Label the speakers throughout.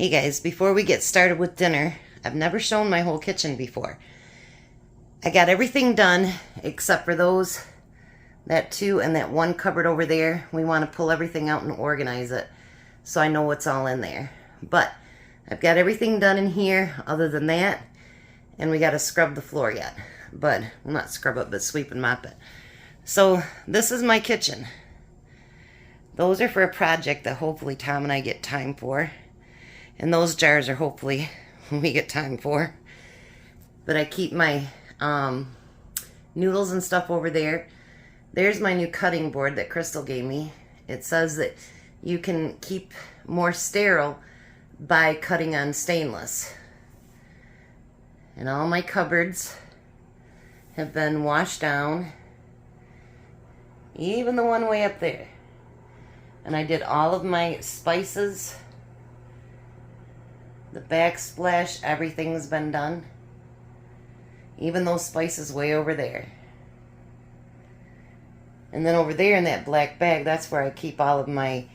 Speaker 1: Hey guys, before we get started with dinner, I've never shown my whole kitchen before. I got everything done except for that two and that one cupboard over there. We want to pull everything out and organize it so I know what's all in there. But I've got everything done in here other than that, and we got to scrub the floor yet. But, well, not scrub it, but sweep and mop it. So this is my kitchen. Those are for a project that hopefully Tom and I get time for. And those jars are hopefully we get time for. But I keep my noodles and stuff over there. There's my new cutting board that Crystal gave me. It says that you can keep more sterile by cutting on stainless. And all my cupboards have been washed down. Even the one way up there. And I did all of my spices. The backsplash, everything's been done. Even those spices way over there. And then over there in that black bag, that's where I keep all of my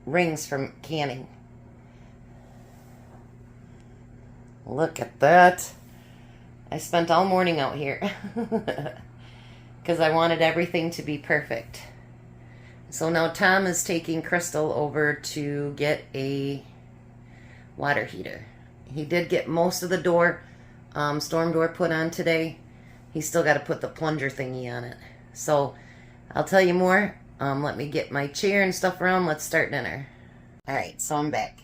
Speaker 1: rings from canning. Look at that. I spent all morning out here. Because I wanted everything to be perfect. So now Tom is taking Crystal over to get a water heater. He did get most of the storm door put on today. He's still got to put the plunger thingy on it. So I'll tell you more. Let me get my chair and stuff around. Let's start dinner. Alright, so I'm back.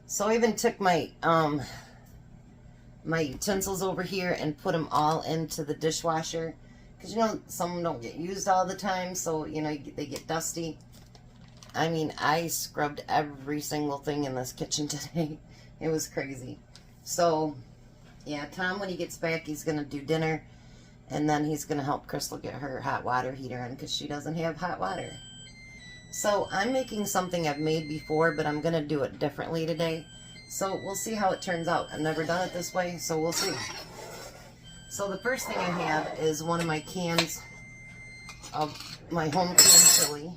Speaker 1: So I even took my my utensils over here and put them all into the dishwasher. Because, you know, some of them don't get used all the time. So, you know, they get dusty. I mean, I scrubbed every single thing in this kitchen today. It was crazy. So, yeah, Tom, when he gets back, he's going to do dinner. And then he's going to help Crystal get her hot water heater on because she doesn't have hot water. So, I'm making something I've made before, but I'm going to do it differently today. So, we'll see how it turns out. I've never done it this way, so we'll see. So, the first thing I have is one of my cans of my home canned chili.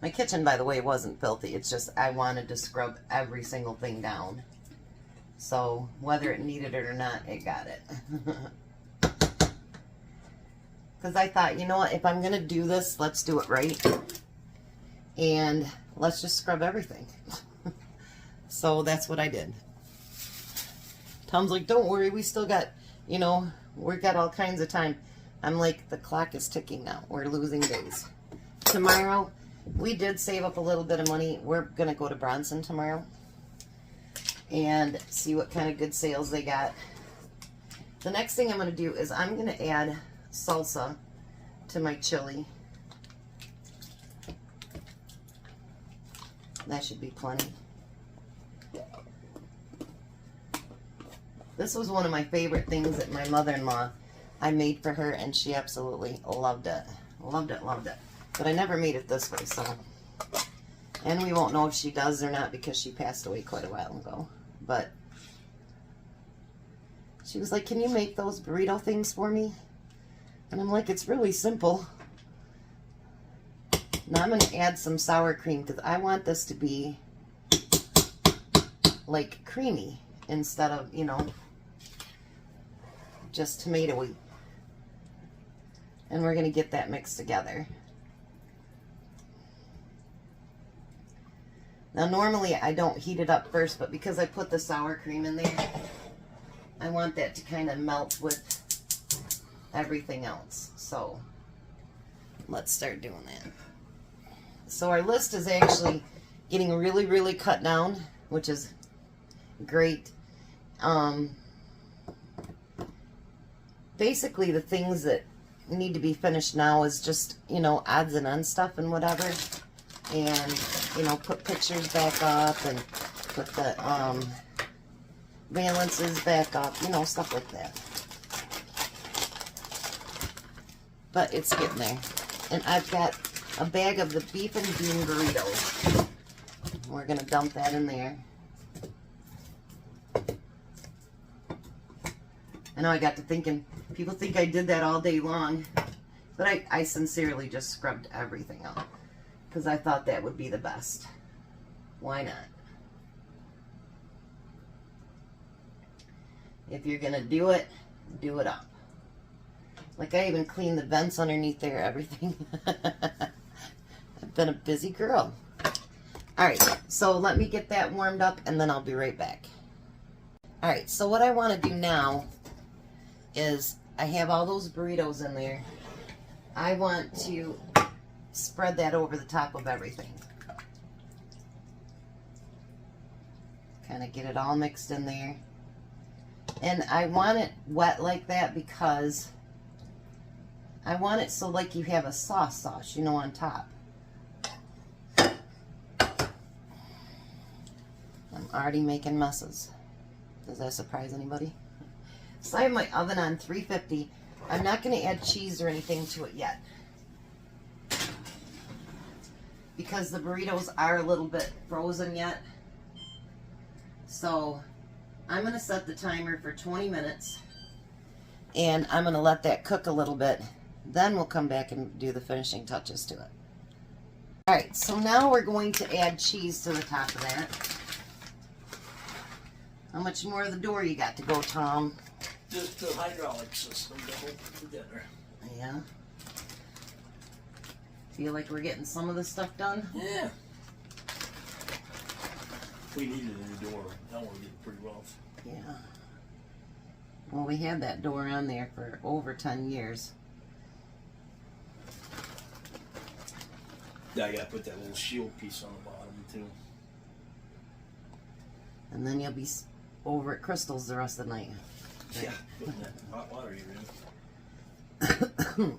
Speaker 1: My kitchen, by the way, wasn't filthy. It's just I wanted to scrub every single thing down. So, whether it needed it or not, it got it. Because I thought, you know what, if I'm going to do this, let's do it right. And let's just scrub everything. So, that's what I did. Tom's like, don't worry, we still got, you know, we've got all kinds of time. I'm like, the clock is ticking now. We're losing days. Tomorrow, we did save up a little bit of money. We're going to go to Bronson tomorrow and see what kind of good sales they got. The next thing I'm going to do is I'm going to add salsa to my chili. That should be plenty. This was one of my favorite things that my mother-in-law, I made for her, and she absolutely loved it. Loved it, loved it. But I never made it this way, so. And we won't know if she does or not because she passed away quite a while ago. But she was like, can you make those burrito things for me? And I'm like, it's really simple. Now I'm going to add some sour cream because I want this to be like creamy instead of, you know, just tomato-y. And we're going to get that mixed together. Now, normally I don't heat it up first, but because I put the sour cream in there, I want that to kind of melt with everything else. So, let's start doing that. So, our list is actually getting really, really cut down, which is great. Basically, the things that need to be finished now is just, you know, odds and ends stuff and whatever. And, you know, put pictures back up and put the valances back up, you know, stuff like that. But it's getting there. And I've got a bag of the beef and bean burritos. We're going to dump that in there. I know I got to thinking, people think I did that all day long, but I sincerely just scrubbed everything up because I thought that would be the best. Why not? If you're going to do it up. Like I even cleaned the vents underneath there, everything. I've been a busy girl. Alright, so let me get that warmed up and then I'll be right back. Alright, so what I want to do now is I have all those burritos in there. I want to spread that over the top of everything. Kind of get it all mixed in there. And I want it wet like that because I want it so like you have a sauce, you know, on top. I'm already making messes. Does that surprise anybody? So I have my oven on 350. I'm not going to add cheese or anything to it yet, because the burritos are a little bit frozen yet. So I'm going to set the timer for 20 minutes and I'm going to let that cook a little bit. Then we'll come back and do the finishing touches to it. Alright, so now we're going to add cheese to the top of that. How much more of the door you got to go, Tom?
Speaker 2: Just the hydraulic system to hold it together.
Speaker 1: Yeah. Feel like we're getting some of this stuff done?
Speaker 2: Yeah. We needed a new door. That one did pretty well.
Speaker 1: Yeah. Well, we had that door on there for over 10 years.
Speaker 2: Yeah, I gotta put that little shield piece on the bottom too.
Speaker 1: And then you'll be over at Crystal's the rest of the night.
Speaker 2: Yeah, putting that hot water heater in.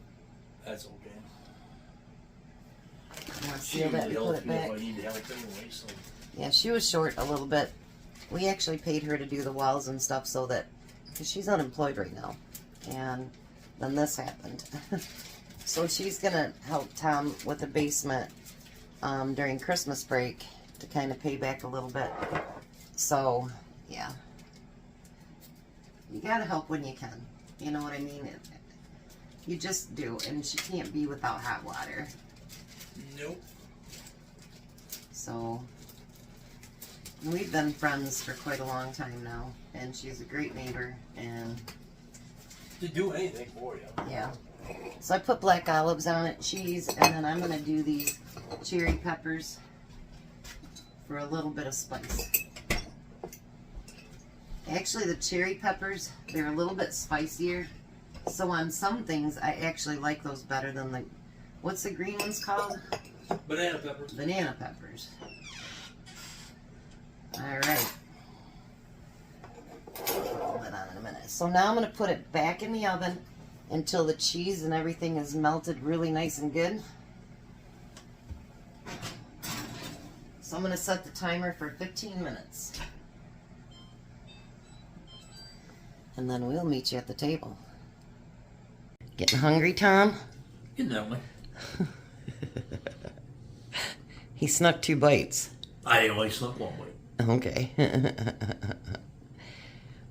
Speaker 2: That's okay.
Speaker 1: You want to seal that and put it back?
Speaker 2: I need to have it anyway, so.
Speaker 1: Yeah, she was short a little bit. We actually paid her to do the walls and stuff so that, because she's unemployed right now. And then this happened. So she's going to help Tom with the basement during Christmas break to kind of pay back a little bit. So, yeah. You got to help when you can. You know what I mean? You just do. And she can't be without hot water.
Speaker 2: Nope.
Speaker 1: So, we've been friends for quite a long time now. And she's a great neighbor. And
Speaker 2: To do anything for you.
Speaker 1: yeah. So I put black olives on it, cheese, and then I'm going to do these cherry peppers for a little bit of spice. Actually, the cherry peppers, they're a little bit spicier. So on some things, I actually like those better than the, what's the green ones called?
Speaker 2: Banana peppers.
Speaker 1: Banana peppers. Alright. Hold it on in a minute. So now I'm going to put it back in the oven until the cheese and everything is melted really nice and good. So I'm going to set the timer for 15 minutes. And then we'll meet you at the table. Getting hungry, Tom?
Speaker 2: Getting that way.
Speaker 1: He snuck 2 bites.
Speaker 2: I only snuck 1 bite.
Speaker 1: Okay.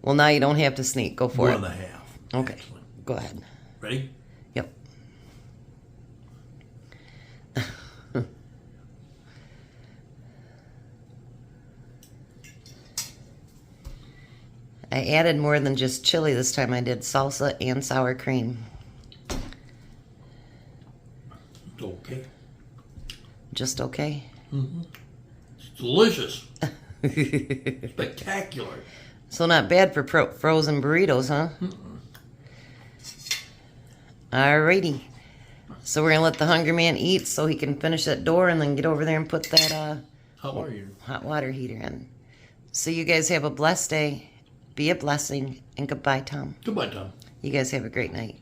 Speaker 1: Well, now you don't have to sneak. Go for it.
Speaker 2: 1.5.
Speaker 1: Okay.
Speaker 2: Actually.
Speaker 1: Go ahead.
Speaker 2: Ready?
Speaker 1: Yep. I added more than just chili this time. I did salsa and sour cream.
Speaker 2: Okay.
Speaker 1: Just okay?
Speaker 2: Mm-hmm. It's delicious. Spectacular.
Speaker 1: So not bad for frozen burritos, huh? Alrighty. So we're going to let the hungry man eat so he can finish that door and then get over there and put that hot water heater in. So you guys have a blessed day. Be a blessing. And goodbye, Tom.
Speaker 2: Goodbye, Tom.
Speaker 1: You guys have a great night.